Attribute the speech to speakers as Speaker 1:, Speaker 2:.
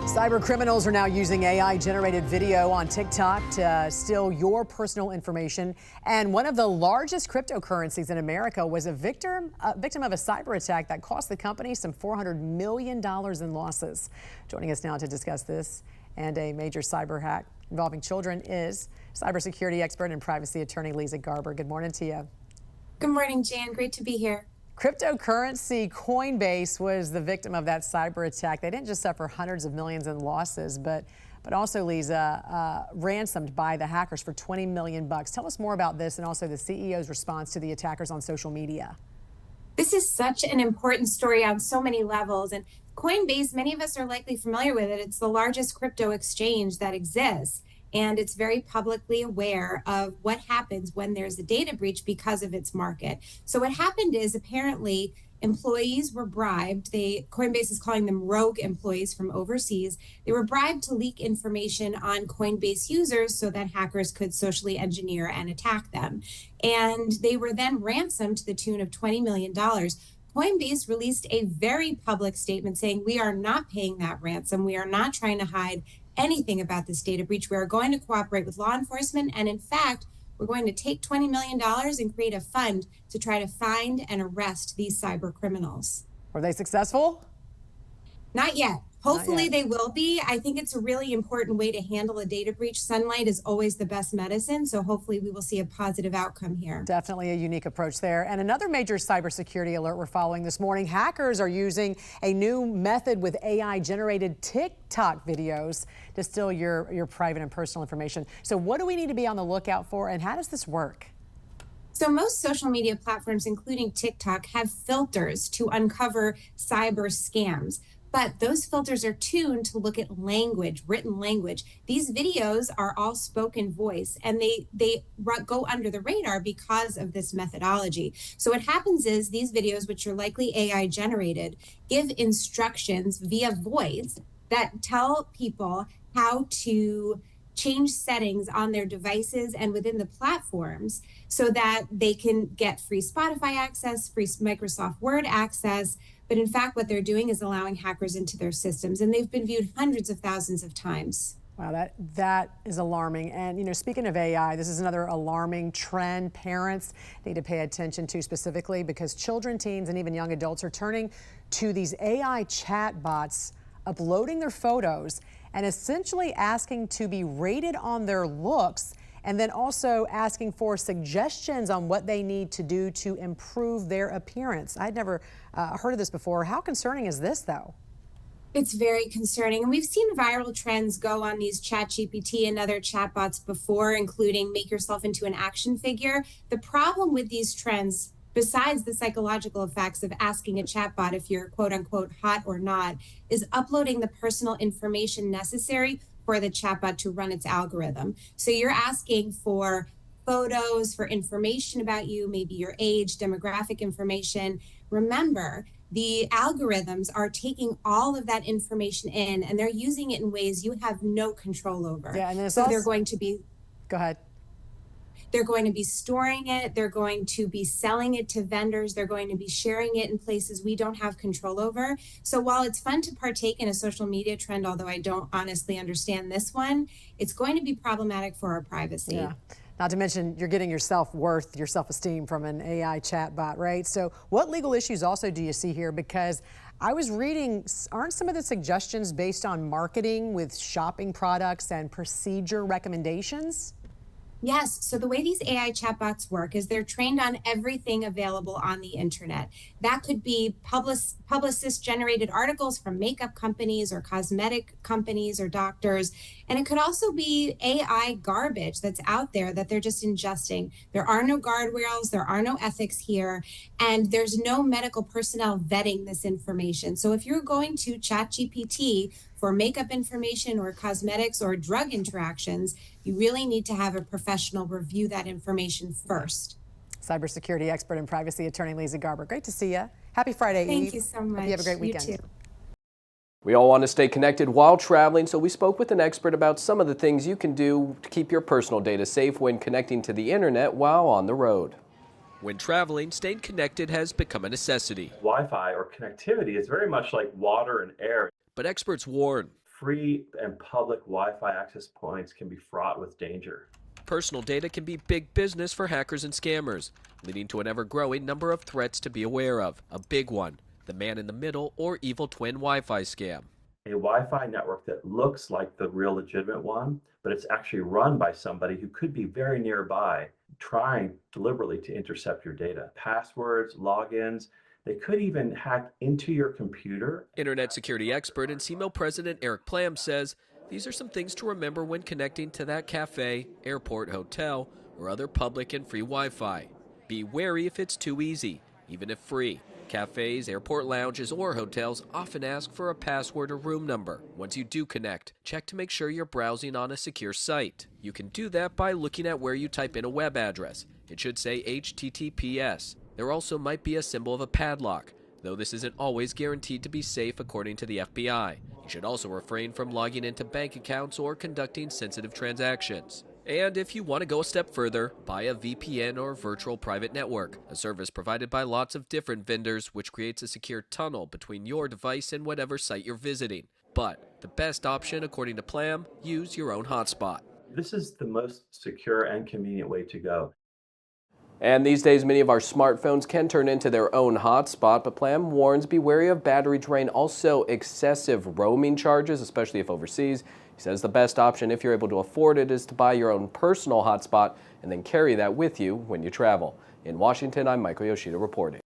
Speaker 1: Cyber criminals are now using AI-generated video on TikTok to steal your personal information. And one of the largest cryptocurrencies in America was a victim of a cyber attack that cost the company some $400 million in losses. Joining us now to discuss this and a major cyber hack involving children is cybersecurity expert and privacy attorney Lisa Garber. Good morning to you.
Speaker 2: Good morning, Jan. Great to be here.
Speaker 1: Cryptocurrency Coinbase was the victim of that cyber attack. They didn't just suffer hundreds of millions in losses, but also, Lisa, ransomed by the hackers for $20 million. Tell us more about this and also the CEO's response to the attackers on social media.
Speaker 2: This is such an important story on so many levels. And Coinbase, many of us are likely familiar with it. It's the largest crypto exchange that exists. And it's very publicly aware of what happens when there's a data breach because of its market. So what happened is apparently employees were bribed. Coinbase is calling them rogue employees from overseas. They were bribed to leak information on Coinbase users so that hackers could socially engineer and attack them. And they were then ransomed to the tune of $20 million. Coinbase released a very public statement saying, we are not paying that ransom. We are not trying to hide anything about this data breach. We are going to cooperate with law enforcement. And in fact, we're going to take $20 million and create a fund to try to find and arrest these cyber criminals.
Speaker 1: Were they successful?
Speaker 2: Not yet. Hopefully they will be. I think it's a really important way to handle a data breach. Sunlight is always the best medicine, so hopefully we will see a positive outcome here.
Speaker 1: Definitely a unique approach there. And another major cybersecurity alert we're following this morning. Hackers are using a new method with AI-generated TikTok videos to steal your private and personal information. So what do we need to be on the lookout for, and how does this work?
Speaker 2: So most social media platforms, including TikTok, have filters to uncover cyber scams. But those filters are tuned to look at language, written language. These videos are all spoken voice, and they go under the radar because of this methodology. So what happens is these videos, which are likely AI generated, give instructions via voice that tell people how to change settings on their devices and within the platforms so that they can get free Spotify access, free Microsoft Word access. But in fact, what they're doing is allowing hackers into their systems, and they've been viewed hundreds of thousands of times.
Speaker 1: Wow, that is alarming. And, speaking of AI, this is another alarming trend parents need to pay attention to specifically because children, teens, and even young adults are turning to these AI chat bots, uploading their photos, and essentially asking to be rated on their looks, and then also asking for suggestions on what they need to do to improve their appearance. I'd never heard of this before. How concerning is this, though?
Speaker 2: It's very concerning. And we've seen viral trends go on these ChatGPT and other chatbots before, including make yourself into an action figure. The problem with these trends, besides the psychological effects of asking a chatbot if you're quote unquote hot or not, is uploading the personal information necessary for the chatbot to run its algorithm. So you're asking for photos, for information about you, maybe your age, demographic information. Remember, the algorithms are taking all of that information in, and they're using it in ways you have no control over.
Speaker 1: Yeah, and
Speaker 2: so they're going to be...
Speaker 1: Go ahead.
Speaker 2: They're going to be storing it. They're going to be selling it to vendors. They're going to be sharing it in places we don't have control over. So while it's fun to partake in a social media trend, although I don't honestly understand this one, it's going to be problematic for our privacy.
Speaker 1: Yeah. Not to mention, you're getting your self-worth, your self-esteem from an AI chatbot, right? So what legal issues also do you see here? Because I was reading, aren't some of the suggestions based on marketing with shopping products and procedure recommendations?
Speaker 2: Yes. So the way these AI chatbots work is they're trained on everything available on the internet. That could be publicist-generated articles from makeup companies or cosmetic companies or doctors. And it could also be AI garbage that's out there that they're just ingesting. There are no guardrails. There are no ethics here. And there's no medical personnel vetting this information. So if you're going to ChatGPT for makeup information or cosmetics or drug interactions, you really need to have a professional review that information first.
Speaker 1: Cybersecurity expert and privacy attorney Lisa Garber. Great to see you. Happy Friday, Eve.
Speaker 2: Thank you so much.
Speaker 1: Hope you have a great weekend.
Speaker 2: You too.
Speaker 3: We all want to stay connected while traveling, so we spoke with an expert about some of the things you can do to keep your personal data safe when connecting to the internet while on the road.
Speaker 4: When traveling, staying connected has become a necessity.
Speaker 5: Wi-Fi or connectivity is very much like water and air.
Speaker 4: But experts warn
Speaker 5: free and public Wi-Fi access points can be fraught with danger.
Speaker 4: Personal data can be big business for hackers and scammers, leading to an ever-growing number of threats to be aware of. A big one, the man-in-the-middle or evil twin Wi-Fi scam.
Speaker 5: A Wi-Fi network that looks like the real legitimate one, but it's actually run by somebody who could be very nearby, trying deliberately to intercept your data. Passwords, logins, they could even hack into your computer.
Speaker 4: Internet security expert and CMO president Eric Plam says these are some things to remember when connecting to that cafe, airport, hotel, or other public and free Wi-Fi. Be wary if it's too easy, even if free. Cafes, airport lounges, or hotels often ask for a password or room number. Once you do connect, check to make sure you're browsing on a secure site. You can do that by looking at where you type in a web address. It should say HTTPS. There also might be a symbol of a padlock, though this isn't always guaranteed to be safe according to the FBI. You should also refrain from logging into bank accounts or conducting sensitive transactions. And if you want to go a step further, buy a VPN or virtual private network, a service provided by lots of different vendors which creates a secure tunnel between your device and whatever site you're visiting. But the best option, according to Plam, use your own hotspot.
Speaker 5: This is the most secure and convenient way to go.
Speaker 3: And these days, many of our smartphones can turn into their own hotspot, but Plam warns be wary of battery drain, also excessive roaming charges, especially if overseas. He says the best option, if you're able to afford it, is to buy your own personal hotspot and then carry that with you when you travel. In Washington, I'm Michael Yoshida reporting.